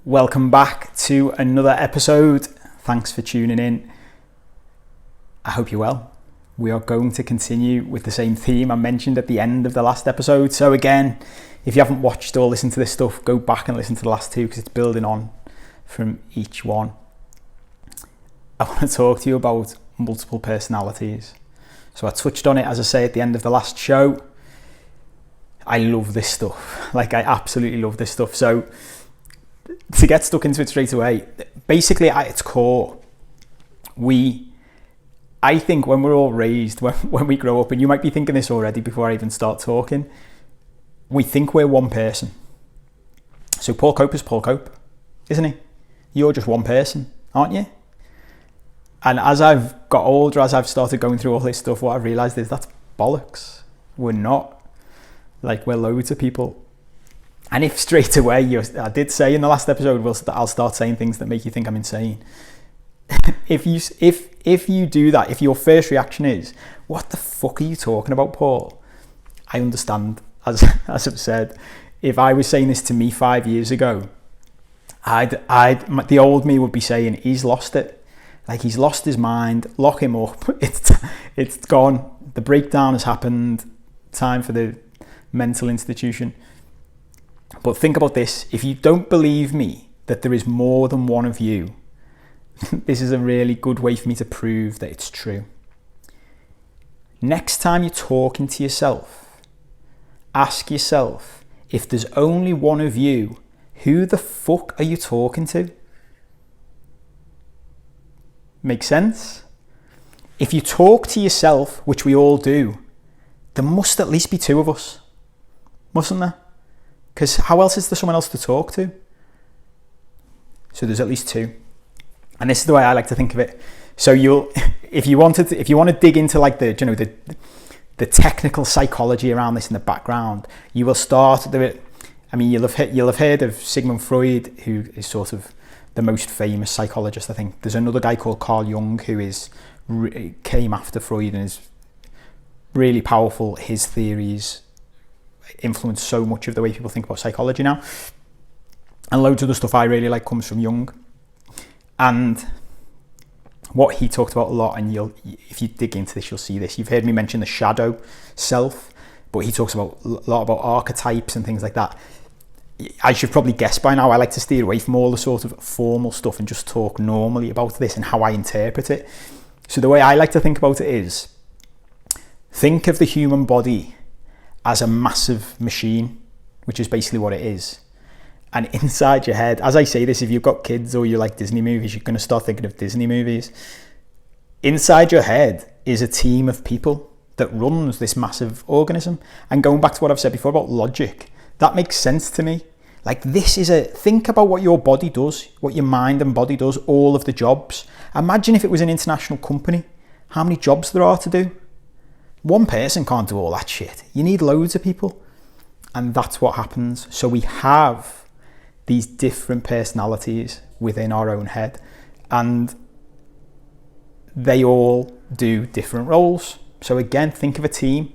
Welcome back to another episode. Thanks for tuning in. I hope you're well. We are going to continue with the same theme I mentioned at the end of the last episode. So again, if you haven't watched or listened to this stuff, go back and listen to the last two because it's building on from each one. I want to talk to you about multiple personalities. So I touched on it, as I say, at the end of the last show. I love this stuff. I absolutely love this stuff. So to get stuck into it straight away, basically at its core, I think when we're all raised, when we grow up, and you might be thinking this already before I even start talking, we think we're one person. So Paul Cope is Paul Cope, isn't he? You're just one person, aren't you? And as I've got older, as I've started going through all this stuff, what I've realised is that's bollocks. We're not. We're loads of people. And if straight away, I did say in the last episode, I'll start saying things that make you think I'm insane. If you do that, if your first reaction is, what the fuck are you talking about, Paul? I understand, as I've said, if I was saying this to me 5 years ago, the old me would be saying, he's lost it. He's lost his mind, lock him up. It's gone. The breakdown has happened. Time for the mental institution. But think about this. If you don't believe me that there is more than one of you, this is a really good way for me to prove that it's true. Next time you're talking to yourself, ask yourself, if there's only one of you, who the fuck are you talking to? Make sense? If you talk to yourself, which we all do, there must at least be two of us, mustn't there? Because how else is there someone else to talk to? So there's at least two. And this is the way I like to think of it. So if you want to dig into the technical psychology around this in the background, you will start you'll have heard of Sigmund Freud, who is sort of the most famous psychologist, I think. There's another guy called Carl Jung who came after Freud and is really powerful. His theories influence so much of the way people think about psychology now. And loads of the stuff I really like comes from Jung. And what he talked about a lot, and if you dig into this, you'll see this. You've heard me mention the shadow self, but he talks a lot about archetypes and things like that. I should probably guess by now, I like to steer away from all the sort of formal stuff and just talk normally about this and how I interpret it. So the way I like to think about it is, think of the human body as a massive machine, which is basically what it is. And inside your head, as I say this, if you've got kids or you like Disney movies, you're going to start thinking of Disney movies. Inside your head is a team of people that runs this massive organism. And going back to what I've said before about logic, that makes sense to me. Think about what your body does, what your mind and body does, all of the jobs. Imagine if it was an international company, how many jobs there are to do. One person can't do all that shit. You need loads of people. And that's what happens. So we have these different personalities within our own head, and they all do different roles. So again, think of a team,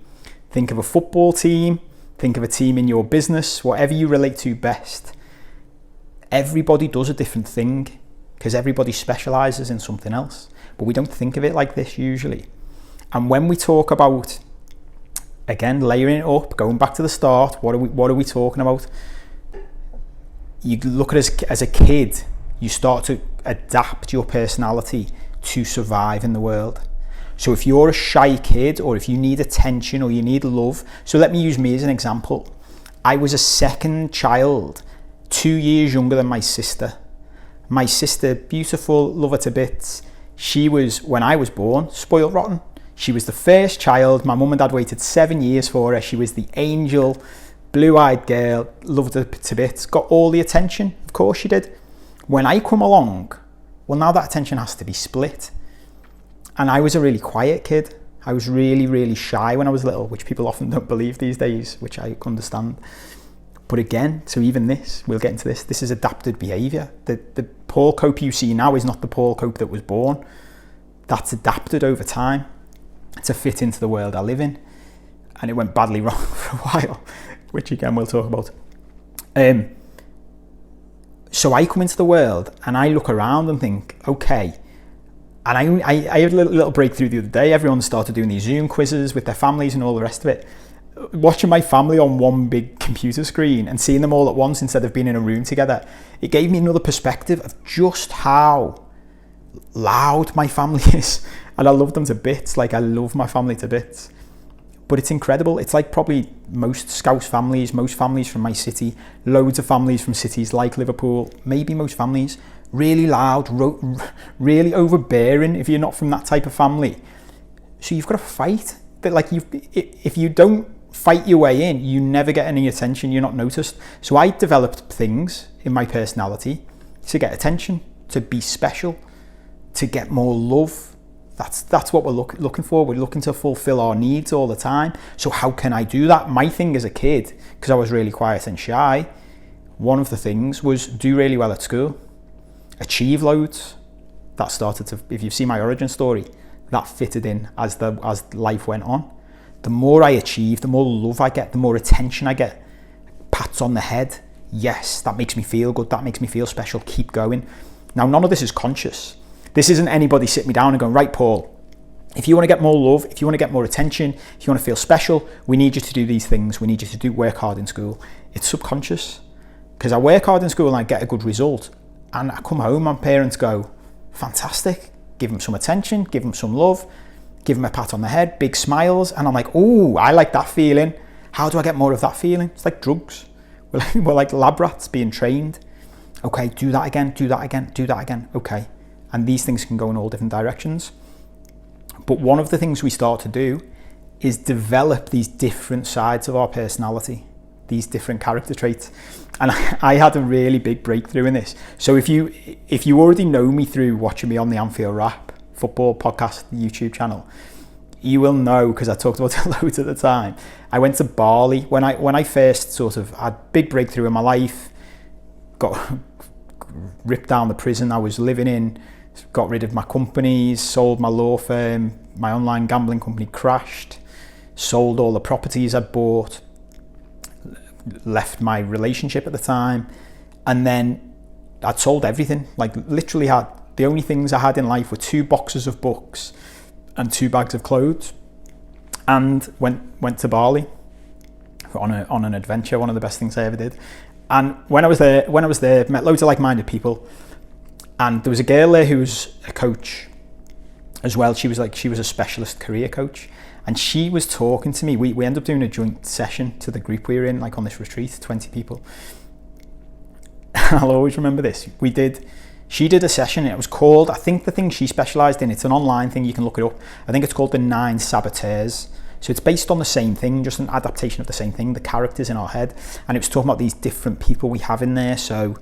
think of a football team, think of a team in your business, whatever you relate to best. Everybody does a different thing because everybody specializes in something else, but we don't think of it like this usually. And when we talk about, again, layering it up, going back to the start, what are we talking about? You look at it as a kid, you start to adapt your personality to survive in the world. So if you're a shy kid, or if you need attention or you need love, so let me use me as an example. I was a second child, 2 years younger than my sister. My sister, beautiful, love her to bits. She was, when I was born, spoiled rotten. She was the first child. My mum and dad waited 7 years for her. She was the angel, blue-eyed girl, loved her to bits, got all the attention. Of course she did. When I come along, well, now that attention has to be split. And I was a really quiet kid. I was really, really shy when I was little, which people often don't believe these days, which I understand. But again, so even this, we'll get into this, this is adapted behaviour. The Paul Cope you see now is not the Paul Cope that was born. That's adapted over time to fit into the world I live in. And it went badly wrong for a while, which again we'll talk about. So I come into the world and I look around and think, okay, and I had a little breakthrough the other day. Everyone started doing these Zoom quizzes with their families and all the rest of it. Watching my family on one big computer screen and seeing them all at once instead of being in a room together, it gave me another perspective of just how loud my family is. And I love them to bits. Like, I love my family to bits. But it's incredible. It's like probably most Scouse families, most families from my city, loads of families from cities like Liverpool, maybe most families, really loud, really overbearing if you're not from that type of family. So you've got to fight. But like, if you don't fight your way in, you never get any attention, you're not noticed. So I developed things in my personality to get attention, to be special, to get more love. That's what we're looking for. We're looking to fulfill our needs all the time. So how can I do that? My thing as a kid, because I was really quiet and shy, one of the things was do really well at school, achieve loads. That started to, if you've seen my origin story, that fitted in as life went on. The more I achieve, the more love I get, the more attention I get, pats on the head. Yes, that makes me feel good. That makes me feel special. Keep going. Now, none of this is conscious. This isn't anybody sitting me down and going, right, Paul, if you want to get more love, if you want to get more attention, if you want to feel special, we need you to do these things. We need you to work hard in school. It's subconscious, because I work hard in school and I get a good result. And I come home and parents go, fantastic. Give them some attention, give them some love, give them a pat on the head, big smiles. And I'm like, oh, I like that feeling. How do I get more of that feeling? It's like drugs. We're like lab rats being trained. Okay, do that again, do that again, do that again. Okay. And these things can go in all different directions. But one of the things we start to do is develop these different sides of our personality, these different character traits. And I had a really big breakthrough in this. So if you already know me through watching me on the Anfield Rap football podcast, the YouTube channel, you will know, because I talked about it loads at the time. I went to Bali when I first sort of had big breakthrough in my life, got ripped down the prison I was living in, got rid of my companies, sold my law firm, my online gambling company crashed, sold all the properties I'd bought, left my relationship at the time, and then I'd sold everything. Like, literally had, the only things I had in life were 2 boxes of books and 2 bags of clothes, and went to Bali on an adventure, one of the best things I ever did. And when I was there, met loads of like-minded people. And there was a girl there who was a coach as well. She was a specialist career coach. And she was talking to me. We ended up doing a joint session to the group we were in, like on this retreat, 20 people. I'll always remember this. She did a session. It was called, I think the thing she specialised in, it's an online thing, you can look it up. I think it's called the 9 saboteurs. So it's based on the same thing, just an adaptation of the same thing, the characters in our head. And it was talking about these different people we have in there. So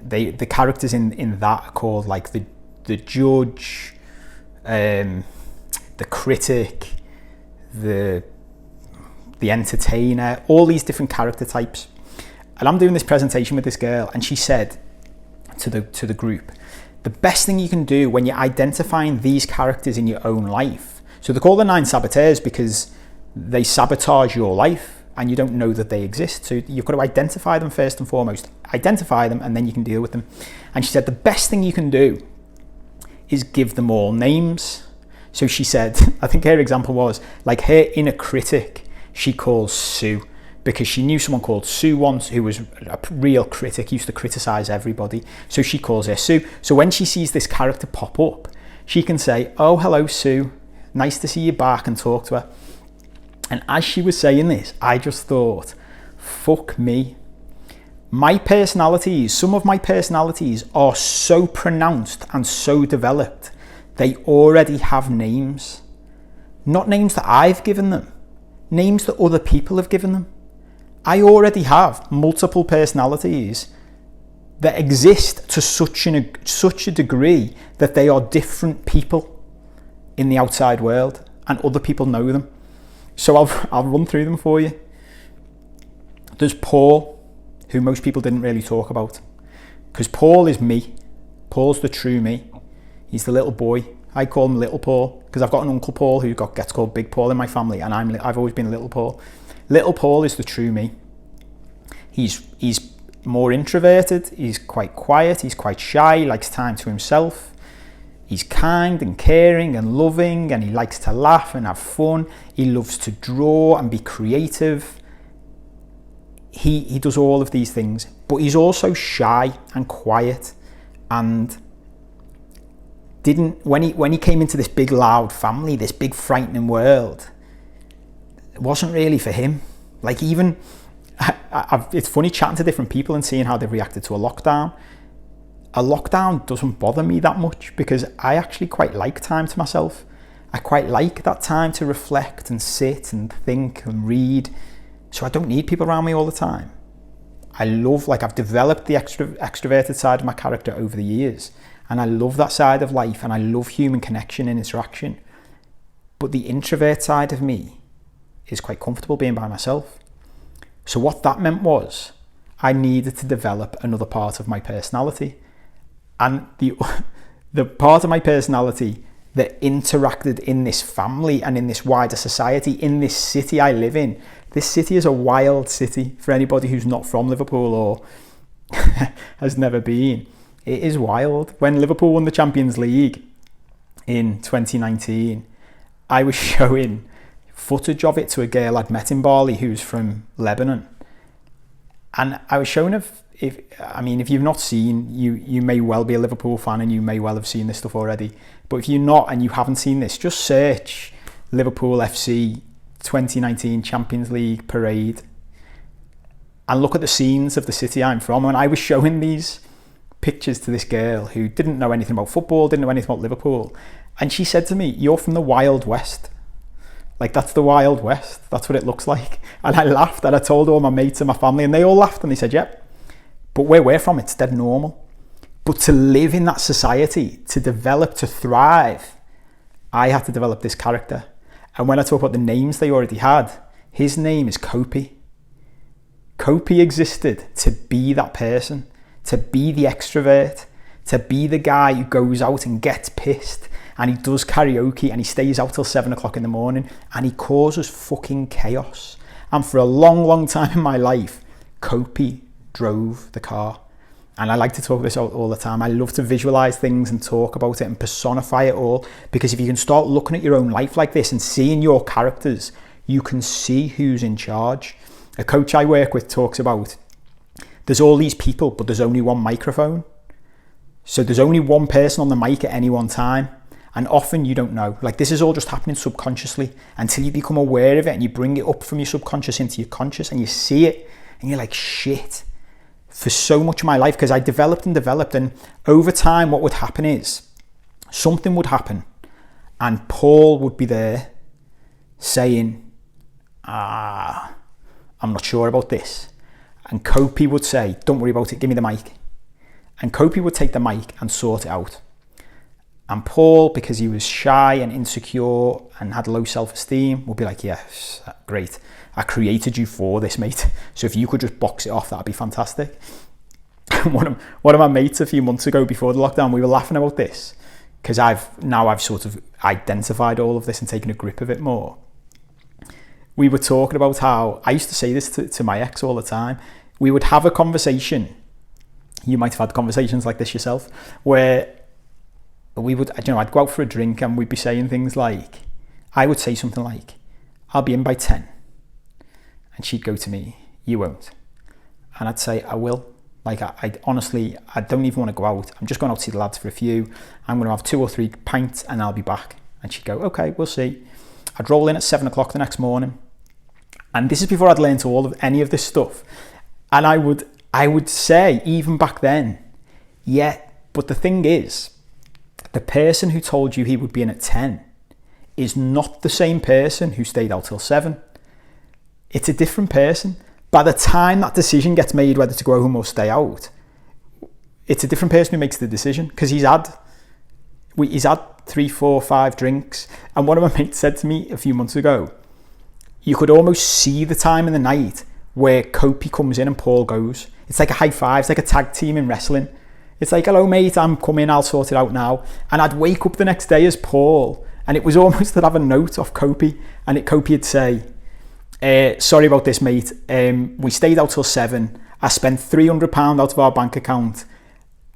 the characters in that are called like the judge, the critic, the entertainer, all these different character types. And I'm doing this presentation with this girl, and she said to the group, the best thing you can do when you're identifying these characters in your own life, so they're called the 9 saboteurs because they sabotage your life and you don't know that they exist. So you've got to identify them first and foremost, identify them, and then you can deal with them. And she said the best thing you can do is give them all names. So she said, I think her example was like her inner critic, she calls Sue, because she knew someone called Sue once who was a real critic, used to criticize everybody. So she calls her Sue. So when she sees this character pop up, she can say, oh, hello, Sue. Nice to see you back, and talk to her. And as she was saying this, I just thought, fuck me. My personalities, some of my personalities are so pronounced and so developed, they already have names. Not names that I've given them, names that other people have given them. I already have multiple personalities that exist to such a degree that they are different people in the outside world, and other people know them. So I'll run through them for you. There's Paul, who most people didn't really talk about, because Paul is me. Paul's the true me. He's the little boy. I call him Little Paul because I've got an Uncle Paul who gets called Big Paul in my family, and I've always been Little Paul. Little Paul is the true me. He's more introverted, he's quite quiet, he's quite shy, he likes time to himself. He's kind and caring and loving, and he likes to laugh and have fun. He loves to draw and be creative. He does all of these things, but he's also shy and quiet, and when he came into this big loud family, this big frightening world, it wasn't really for him. Like, even it's funny chatting to different people and seeing how they've reacted to a lockdown. A lockdown doesn't bother me that much because I actually quite like time to myself. I quite like that time to reflect and sit and think and read. So I don't need people around me all the time. I've developed the extroverted side of my character over the years, and I love that side of life, and I love human connection and interaction. But the introvert side of me is quite comfortable being by myself. So what that meant was I needed to develop another part of my personality. And the part of my personality that interacted in this family and in this wider society, in this city I live in. This city is a wild city for anybody who's not from Liverpool or has never been. It is wild. When Liverpool won the Champions League in 2019, I was showing footage of it to a girl I'd met in Bali who's from Lebanon. And I was showing her, if you've not seen, you may well be a Liverpool fan and you may well have seen this stuff already. But if you're not and you haven't seen this, just search Liverpool FC 2019 Champions League parade and look at the scenes of the city I'm from. And I was showing these pictures to this girl who didn't know anything about football, didn't know anything about Liverpool. And she said to me, "You're from the Wild West." Like, that's the Wild West. That's what it looks like. And I laughed, and I told all my mates and my family, and they all laughed, and they said, "Yep. But where we're from, it's dead normal." But to live in that society, to develop, to thrive, I had to develop this character. And when I talk about the names they already had, his name is Kopi. Kopi existed to be that person, to be the extrovert, to be the guy who goes out and gets pissed, and he does karaoke, and he stays out till 7 o'clock in the morning, and he causes fucking chaos. And for a long, long time in my life, Kopi drove the car. And I like to talk this out all the time. I love to visualize things and talk about it and personify it all, because if you can start looking at your own life like this and seeing your characters, you can see who's in charge. A coach I work with talks about, there's all these people, but there's only one microphone. So there's only one person on the mic at any one time. And often you don't know. Like, this is all just happening subconsciously until you become aware of it and you bring it up from your subconscious into your conscious and you see it and you're like, shit. For so much of my life, because I developed, and over time what would happen is something would happen and Paul would be there saying, I'm not sure about this. And Kopi would say, "Don't worry about it, give me the mic." And Kopi would take the mic and sort it out. And Paul, because he was shy and insecure and had low self-esteem, would be like, "Yes, great. I created you for this, mate. So if you could just box it off, that'd be fantastic." one of my mates a few months ago before the lockdown, we were laughing about this because I've sort of identified all of this and taken a grip of it more. We were talking about how I used to say this to my ex all the time. We would have a conversation. You might have had conversations like this yourself, where I'd go out for a drink and we'd be saying things like, I would say something like, "I'll be in by 10. And she'd go to me, "You won't." And I'd say, "I will. Like, I honestly, I don't even want to go out. I'm just going out to see the lads for a few. I'm going to have 2 or 3 pints and I'll be back." And she'd go, "Okay, we'll see." I'd roll in at 7 o'clock the next morning. And this is before I'd learned any of this stuff. And I would say, even back then, yeah, but the thing is, the person who told you he would be in at 10 is not the same person who stayed out till 7. It's a different person. By the time that decision gets made whether to go home or stay out, it's a different person who makes the decision, because he's had 3, 4, 5 drinks. And one of my mates said to me a few months ago, you could almost see the time in the night where Kopi comes in and Paul goes. It's like a high five. It's like a tag team in wrestling. It's like, "Hello, mate, I'm coming, I'll sort it out now." And I'd wake up the next day as Paul, and it was almost that I'd have a note off Kopi, and Kopi would say, "Sorry about this, mate. We stayed out till 7. I spent £300 out of our bank account.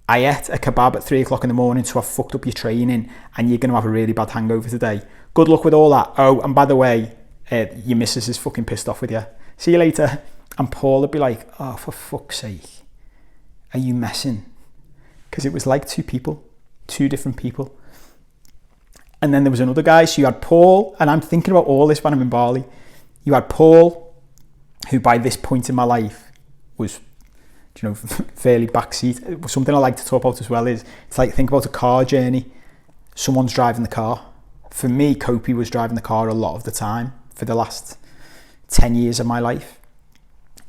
I ate a kebab at 3 o'clock in the morning, so I fucked up your training, and you're going to have a really bad hangover today. Good luck with all that. Oh, and by the way, your missus is fucking pissed off with you. See you later. And Paul would be like, oh, for fuck's sake, are you messing? Because it was like two different people. And then there was another guy. So you had Paul, and I'm thinking about all this when I'm in Bali. You had Paul, who by this point in my life was, fairly backseat. Something I like to talk about as well is, it's like, think about a car journey. Someone's driving the car. For me, Kopi was driving the car a lot of the time for the last 10 years of my life.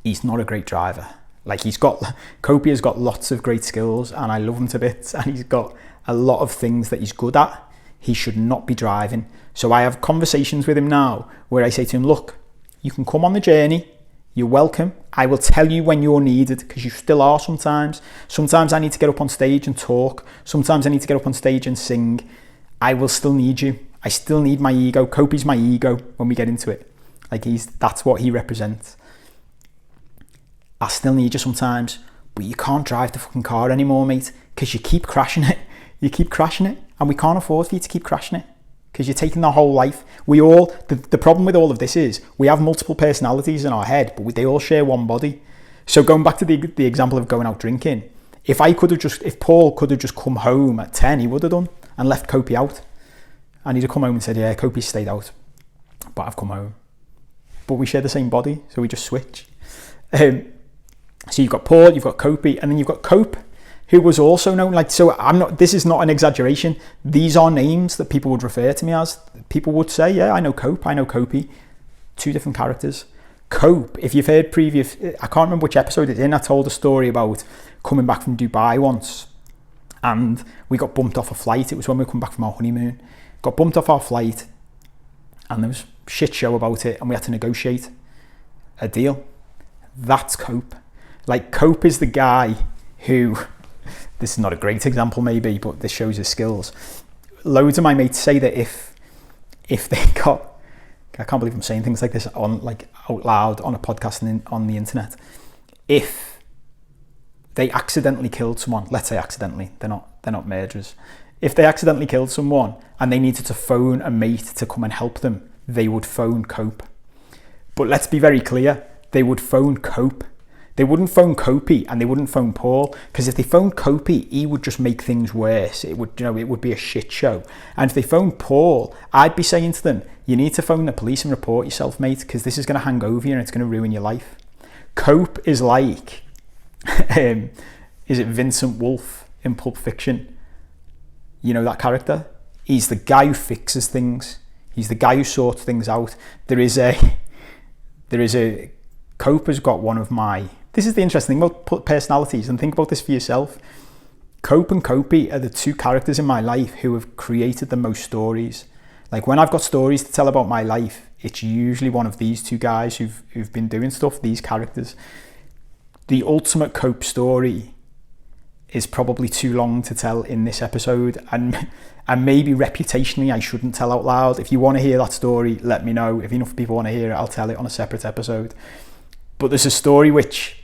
He's not a great driver. Like, Kopi has got lots of great skills, and I love him to bits, and he's got a lot of things that he's good at. He should not be driving. So I have conversations with him now where I say to him, look, you can come on the journey. You're welcome. I will tell you when you're needed, because you still are sometimes. Sometimes I need to get up on stage and talk. Sometimes I need to get up on stage and sing. I will still need you. I still need my ego. Kopi's my ego when we get into it. Like, that's what he represents. I still need you sometimes, but you can't drive the fucking car anymore, mate, because you keep crashing it. You keep crashing it, and we can't afford for you to keep crashing it, because you're taking the whole life. The problem with all of this is we have multiple personalities in our head, but they all share one body. So going back to the example of going out drinking, if Paul could have just come home at 10, he would have done, and left Kopi out. And he'd have come home and said, yeah, Kopi stayed out, but I've come home. But we share the same body, so we just switch. So you've got Paul, you've got Kopi, and then you've got Cope, who was also known, this is not an exaggeration. These are names that people would refer to me as. People would say, yeah, I know Cope, I know Kopi. Two different characters. Cope, if you've heard previous, I can't remember which episode it's in, I told a story about coming back from Dubai once, and we got bumped off a flight. It was when we come back from our honeymoon. Got bumped off our flight, and there was a shit show about it, and we had to negotiate a deal. That's Cope. Like, Cope is the guy who, this is not a great example maybe, but this shows his skills. Loads of my mates say that if they got, I can't believe I'm saying things like this on, like, out loud on a podcast and on the internet. If they accidentally killed someone, let's say accidentally, they're not murderers. If they accidentally killed someone and they needed to phone a mate to come and help them, they would phone Cope. But let's be very clear, they would phone Cope. They wouldn't phone Kopi, and they wouldn't phone Paul, because if they phoned Kopi, he would just make things worse. It would be a shit show. And if they phoned Paul, I'd be saying to them, you need to phone the police and report yourself, mate, because this is going to hang over you and it's going to ruin your life. Cope is like, is it Vincent Woolf in Pulp Fiction? You know that character? He's the guy who fixes things. He's the guy who sorts things out. There is a Cope has got one of my, this is the interesting thing about personalities, and think about this for yourself. Cope and Kopi are the two characters in my life who have created the most stories. Like, when I've got stories to tell about my life, it's usually one of these two guys who've been doing stuff, these characters. The ultimate Cope story is probably too long to tell in this episode, and maybe reputationally I shouldn't tell out loud. If you want to hear that story, let me know. If enough people want to hear it, I'll tell it on a separate episode. But there's a story which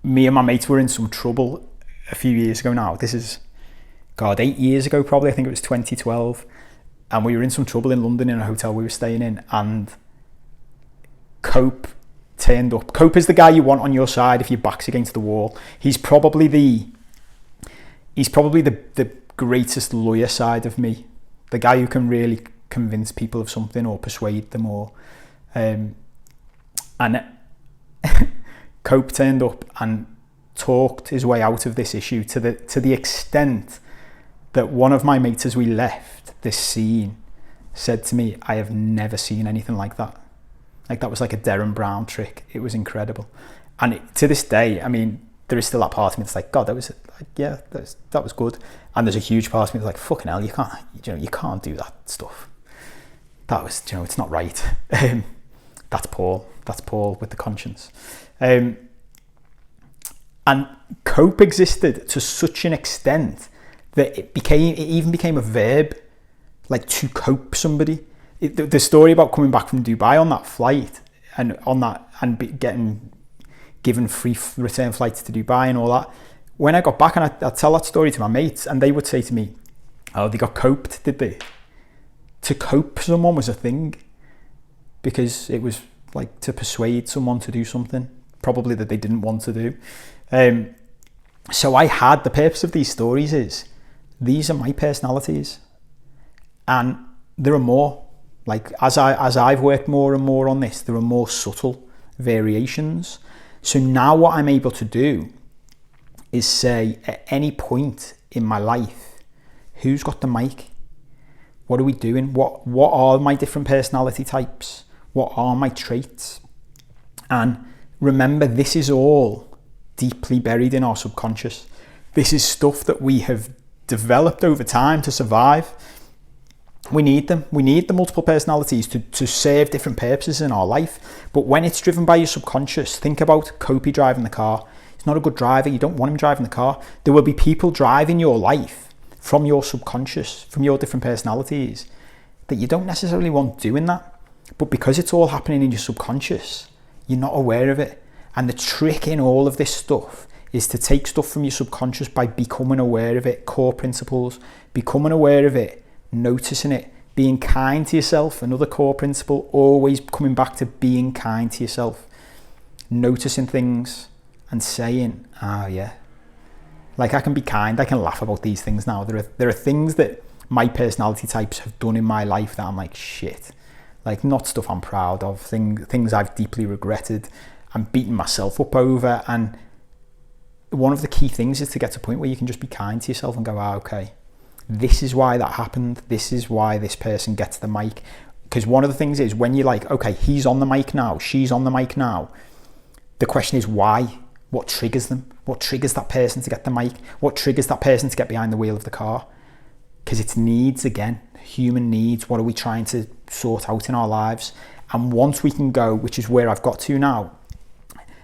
me and my mates were in some trouble a few years ago now. This is, 8 years ago probably. I think it was 2012. And we were in some trouble in London in a hotel we were staying in. And Cope turned up. Cope is the guy you want on your side if your back's against the wall. He's probably the greatest lawyer side of me. The guy who can really convince people of something or persuade them or... and Cope turned up and talked his way out of this issue to the extent that one of my mates, as we left this scene, said to me, I have never seen anything like that. Like, that was like a Derren Brown trick. It was incredible. And to this day, I mean, there is still that part of me that's like, God, that was like, yeah, that was good. And there's a huge part of me that's like, fucking hell, you can't do that stuff. That was, it's not right. That's Paul with the conscience. And Cope existed to such an extent that it even became a verb, like to cope somebody. The story about coming back from Dubai on that flight and getting given free return flights to Dubai and all that. When I got back, and I'd tell that story to my mates, and they would say to me, oh, they got coped, did they? To cope someone was a thing, because it was like to persuade someone to do something, probably that they didn't want to do. So the purpose of these stories is, these are my personalities. And there are more. Like, as I've worked more and more on this, there are more subtle variations. So now what I'm able to do is say, at any point in my life, who's got the mic? What are we doing? What are my different personality types? What are my traits? And remember, this is all deeply buried in our subconscious. This is stuff that we have developed over time to survive. We need them. We need the multiple personalities to serve different purposes in our life. But when it's driven by your subconscious, think about Kopi driving the car. He's not a good driver. You don't want him driving the car. There will be people driving your life from your subconscious, from your different personalities, that you don't necessarily want doing that. But because it's all happening in your subconscious, you're not aware of it. And the trick in all of this stuff is to take stuff from your subconscious by becoming aware of it. Core principles, becoming aware of it, noticing it, being kind to yourself. Another core principle, always coming back to being kind to yourself, noticing things and saying, yeah, like, I can be kind, I can laugh about these things now. There are things that my personality types have done in my life that I'm like, shit, like, not stuff I'm proud of, things I've deeply regretted and beaten myself up over. And one of the key things is to get to a point where you can just be kind to yourself and go, okay, this is why that happened. This is why this person gets the mic. Because one of the things is, when you're like, okay, he's on the mic now, she's on the mic now, the question is why? What triggers them? What triggers that person to get the mic? What triggers that person to get behind the wheel of the car? Because it's needs, again, human needs. What are we trying to sort out in our lives? And once we can go, which is where I've got to now,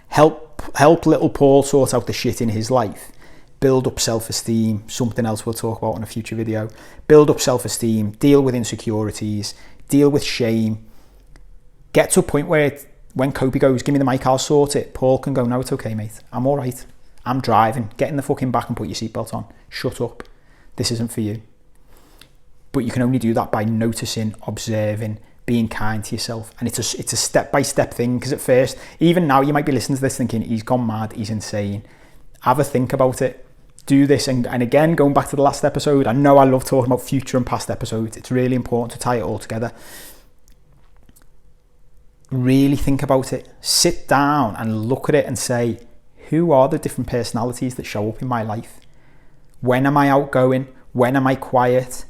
help little Paul sort out the shit in his life, build up self-esteem, something else we'll talk about in a future video, build up self-esteem, deal with insecurities, deal with shame, get to a point where when Kopi goes, give me the mic, I'll sort it, Paul can go, no, it's okay, mate, I'm all right, I'm driving, get in the fucking back and put your seatbelt on, shut up, this isn't for you. But you can only do that by noticing, observing, being kind to yourself. And it's a step-by-step thing, because at first, even now, you might be listening to this thinking, he's gone mad, he's insane. Have a think about it. Do this. And again, going back to the last episode, I know I love talking about future and past episodes. It's really important to tie it all together. Really think about it. Sit down and look at it and say, who are the different personalities that show up in my life? When am I outgoing? When am I quiet?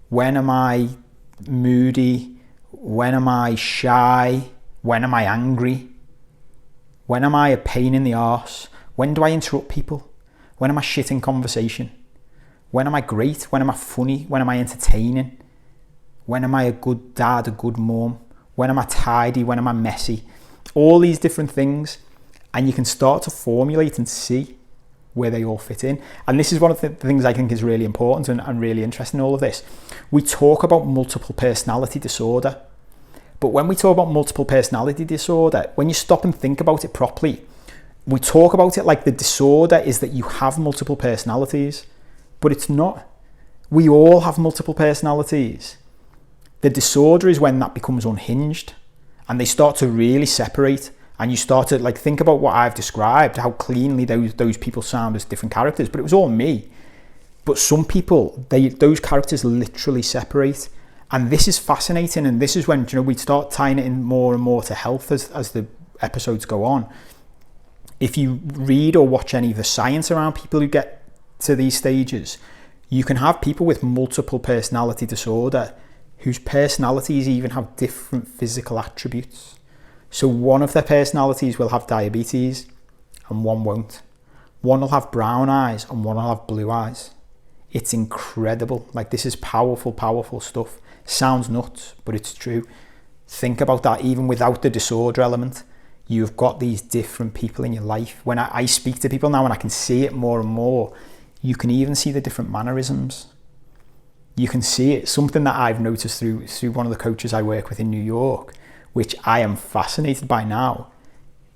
When am I moody? When am I shy? When am I angry? When am I a pain in the arse? When do I interrupt people? When am I shit in conversation? When am I great? When am I funny? When am I entertaining? When am I a good dad, a good mum? When am I tidy? When am I messy? All these different things. And you can start to formulate and see where they all fit in. And this is one of the things I think is really important and really interesting in all of this. We talk about multiple personality disorder. But when we talk about multiple personality disorder, when you stop and think about it properly, we talk about it like the disorder is that you have multiple personalities, but it's not. We all have multiple personalities. The disorder is when that becomes unhinged and they start to really separate, and you start to like think about what I've described, how cleanly those people sound as different characters, but it was all me. But some people, those characters literally separate. And this is fascinating, and this is when, you know, we start tying it in more and more to health as the episodes go on. If you read or watch any of the science around people who get to these stages, you can have people with multiple personality disorder whose personalities even have different physical attributes. So one of their personalities will have diabetes and one won't. One will have brown eyes and one will have blue eyes. It's incredible. Like, this is powerful, powerful stuff. Sounds nuts, but it's true. Think about that. Even without the disorder element, you've got these different people in your life. When I speak to people now and I can see it more and more, you can even see the different mannerisms. You can see it. Something that I've noticed through one of the coaches I work with in New York, which I am fascinated by now,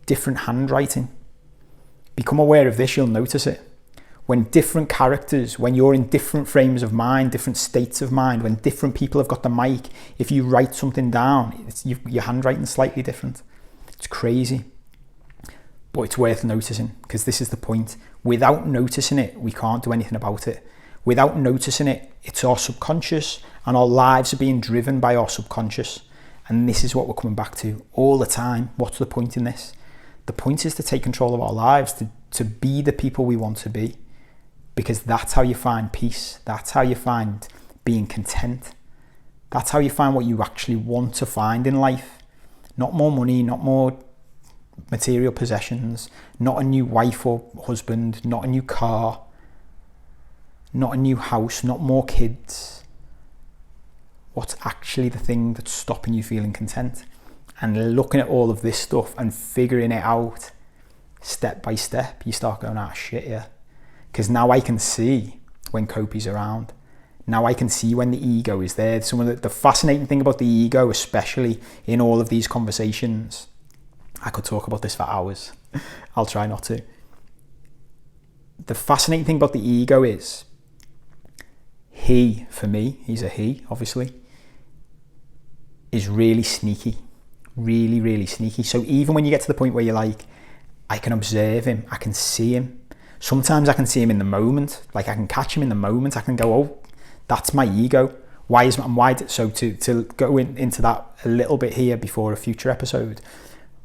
different handwriting. become aware of this, you'll notice it. When different characters, when you're in different frames of mind, different states of mind, when different people have got the mic, if you write something down, your handwriting's slightly different. It's crazy. But it's worth noticing, because this is the point. Without noticing it, we can't do anything about it. Without noticing it, it's our subconscious, and our lives are being driven by our subconscious. And this is what we're coming back to all the time. What's the point in this? The point is to take control of our lives, to be the people we want to be. Because that's how you find peace. That's how you find being content. That's how you find what you actually want to find in life. Not more money, not more material possessions, not a new wife or husband, not a new car, not a new house, not more kids. What's actually the thing that's stopping you feeling content? And looking at all of this stuff and figuring it out step by step, you start going, shit, yeah. Because now I can see when Copey's around. Now I can see when the ego is there. Some of the fascinating thing about the ego, especially in all of these conversations, I could talk about this for hours. I'll try not to. The fascinating thing about the ego is he, for me, he's a he, obviously, is really sneaky. Really, really sneaky. So even when you get to the point where you're like, I can observe him, I can see him. Sometimes I can see him in the moment. Like I can catch him in the moment. I can go, oh, that's my ego. So to go into that a little bit here before a future episode,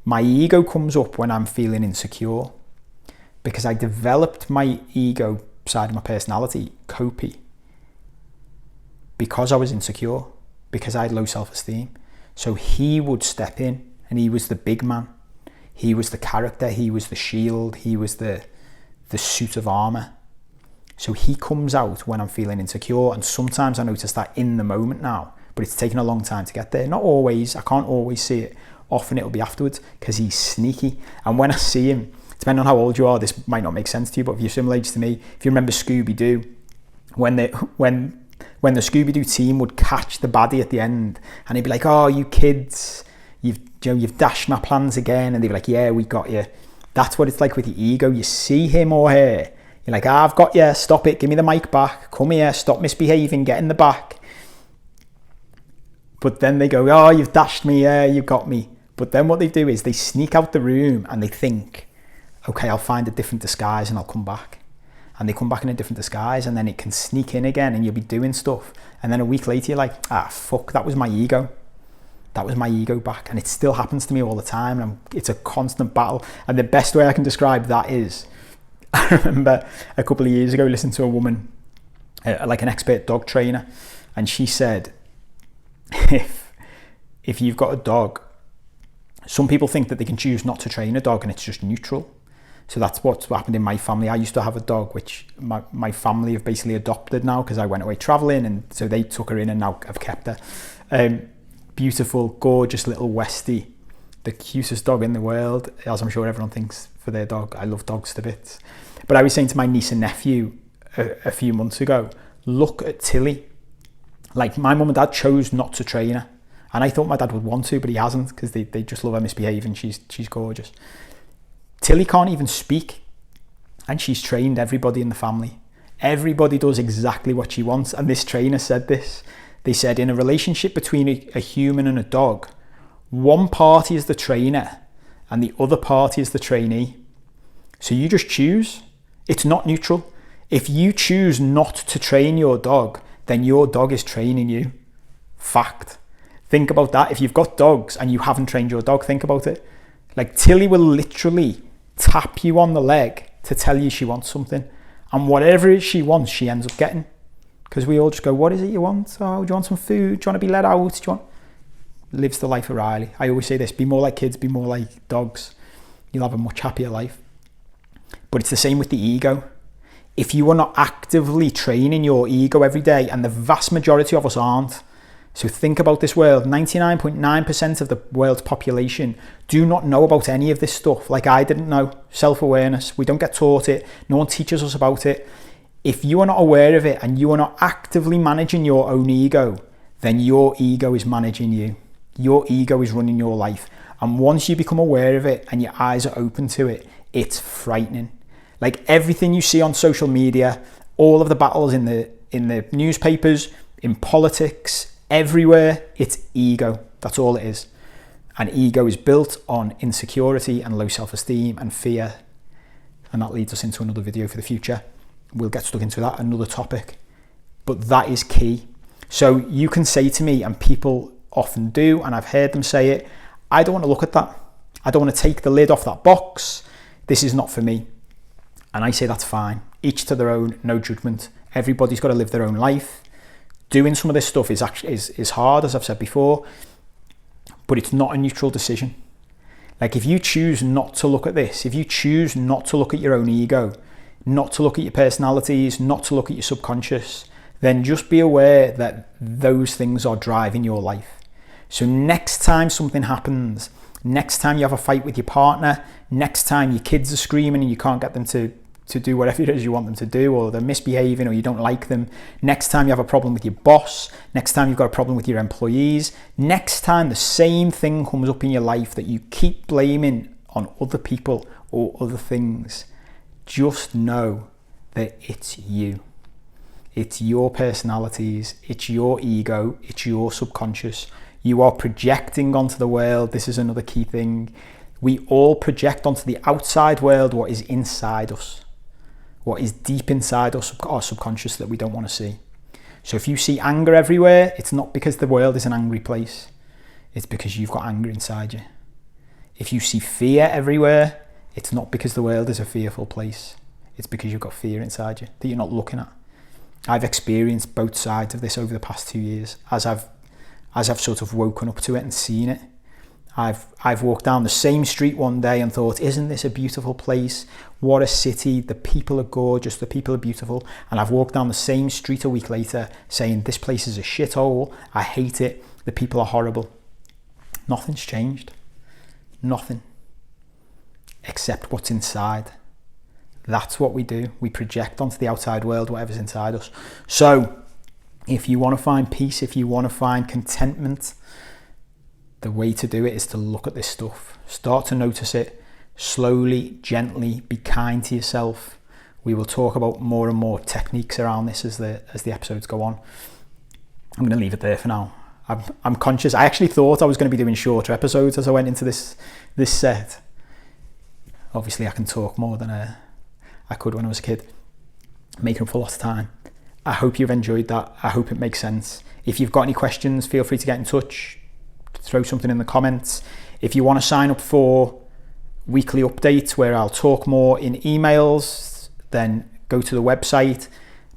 my ego comes up when I'm feeling insecure, because I developed my ego side of my personality, Copey, because I was insecure, because I had low self-esteem. So he would step in, and he was the big man. He was the character. He was the shield. He was the suit of armor. So he comes out when I'm feeling insecure, and sometimes I notice that in the moment now, but it's taken a long time to get there. Not always. I can't always see it. Often it'll be afterwards, because he's sneaky. And when I see him, depending on how old you are, this might not make sense to you, but if you're similar age to me, if you remember Scooby-Doo, when the Scooby-Doo team would catch the baddie at the end, and he'd be like, oh, you kids, you've dashed my plans again, and they'd be like, yeah, we got you. That's what it's like with your ego. You see him or her, you're like, I've got you, stop it, give me the mic back, come here, stop misbehaving, get in the back. But then they go, oh, you've dashed me, yeah, you got me. But then what they do is they sneak out the room and they think, okay, I'll find a different disguise and I'll come back. And they come back in a different disguise, and then it can sneak in again, and you'll be doing stuff. And then a week later, you're like, fuck, that was my ego. That was my ego back. And it still happens to me all the time. And it's a constant battle. And the best way I can describe that is, I remember a couple of years ago listening to a woman, like an expert dog trainer, and she said, if you've got a dog, some people think that they can choose not to train a dog and it's just neutral. So that's what's happened in my family. I used to have a dog, which my family have basically adopted now, because I went away traveling, and so they took her in, and now I've kept her. Beautiful, gorgeous little Westie, the cutest dog in the world, as I'm sure everyone thinks for their dog. I love dogs to bits. But I was saying to my niece and nephew a few months ago, look at Tilly. Like, my mum and dad chose not to train her, and I thought my dad would want to, but he hasn't, because they just love her misbehaving. She's gorgeous. Tilly can't even speak, and she's trained everybody in the family. Everybody does exactly what she wants. And this trainer said this. They said, in a relationship between a human and a dog, one party is the trainer and the other party is the trainee. So you just choose. It's not neutral. If you choose not to train your dog, then your dog is training you. Fact. Think about that. If you've got dogs and you haven't trained your dog, think about it. Like, Tilly will literally tap you on the leg to tell you she wants something, and whatever she wants, she ends up getting, because we all just go, what is it you want? Oh, do you want some food? Do you want to be let out? Do you want... Lives the life of Riley. I always say this, be more like kids, be more like dogs. You'll have a much happier life. But it's the same with the ego. If you are not actively training your ego every day, and the vast majority of us aren't, so think about this world, 99.9% of the world's population do not know about any of this stuff. Like I didn't know. Self-awareness. We don't get taught it. No one teaches us about it. If you are not aware of it and you are not actively managing your own ego, then your ego is managing you. Your ego is running your life. And once you become aware of it and your eyes are open to it, it's frightening. Like everything you see on social media, all of the battles in the newspapers, in politics, everywhere, it's ego. That's all it is. And ego is built on insecurity and low self-esteem and fear. And that leads us into another video for the future. We'll get stuck into that, another topic. But that is key. So you can say to me, and people often do, and I've heard them say it, I don't want to look at that. I don't want to take the lid off that box. This is not for me. And I say that's fine. Each to their own, no judgment. Everybody's got to live their own life. Doing some of this stuff is hard, as I've said before, but it's not a neutral decision. Like if you choose not to look at this, if you choose not to look at your own ego, not to look at your personalities, not to look at your subconscious, then just be aware that those things are driving your life. So next time something happens, next time you have a fight with your partner, next time your kids are screaming and you can't get them to do whatever it is you want them to do, or they're misbehaving or you don't like them, next time you have a problem with your boss, next time you've got a problem with your employees, next time the same thing comes up in your life that you keep blaming on other people or other things, just know that it's you. It's your personalities, it's your ego, it's your subconscious. You are projecting onto the world. This is another key thing. We all project onto the outside world what is inside us, what is deep inside us, our subconscious, that we don't want to see. So if you see anger everywhere, it's not because the world is an angry place. It's because you've got anger inside you. If you see fear everywhere, it's not because the world is a fearful place. It's because you've got fear inside you that you're not looking at. I've experienced both sides of this over the past 2 years as I've sort of woken up to it and seen it. I've walked down the same street one day and thought, isn't this a beautiful place? What a city. The people are gorgeous. The people are beautiful. And I've walked down the same street a week later saying, this place is a shithole. I hate it. The people are horrible. Nothing's changed. Nothing. Except what's inside. That's what we do. We project onto the outside world whatever's inside us. So if you want to find peace, if you want to find contentment, the way to do it is to look at this stuff. Start to notice it. Slowly, gently, be kind to yourself. We will talk about more and more techniques around this as the episodes go on. I'm going to leave it there for now. I'm conscious. I actually thought I was going to be doing shorter episodes as I went into this set. Obviously, I can talk more than I could when I was a kid, making up for lost time. I hope you've enjoyed that. I hope it makes sense. If you've got any questions, feel free to get in touch. Throw something in the comments. If you want to sign up for weekly updates where I'll talk more in emails, then go to the website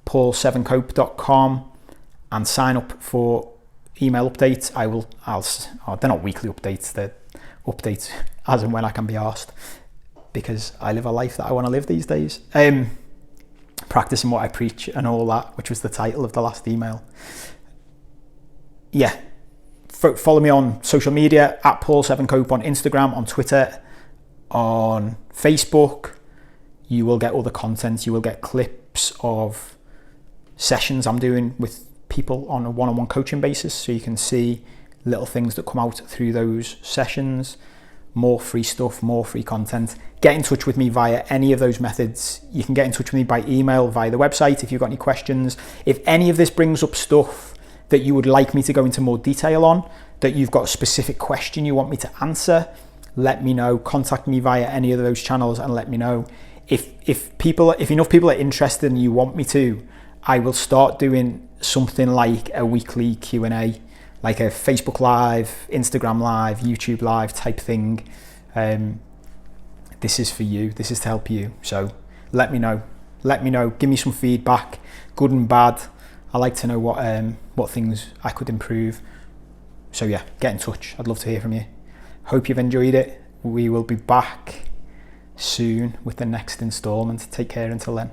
paul7cope.com and sign up for email updates. They're not weekly updates, they're updates as and when I can be asked, because I live a life that I want to live these days. Practicing what I preach and all that, which was the title of the last email. Yeah, follow me on social media at Paul7Cope on Instagram, on Twitter, on Facebook. You will get other content. You will get clips of sessions I'm doing with people on a one-on-one coaching basis, so you can see little things that come out through those sessions. More free stuff, more free content. Get in touch with me via any of those methods. You can get in touch with me by email, via the website if you've got any questions. If any of this brings up stuff that you would like me to go into more detail on, that you've got a specific question you want me to answer, let me know. Contact me via any of those channels and let me know. If enough people are interested and you want me to, I will start doing something like a weekly Q&A, like a Facebook Live, Instagram Live, YouTube Live type thing. This is for you. This is to help you. So let me know. Give me some feedback, good and bad. I like to know what things I could improve. So yeah, get in touch. I'd love to hear from you. Hope you've enjoyed it. We will be back soon with the next installment. Take care until then.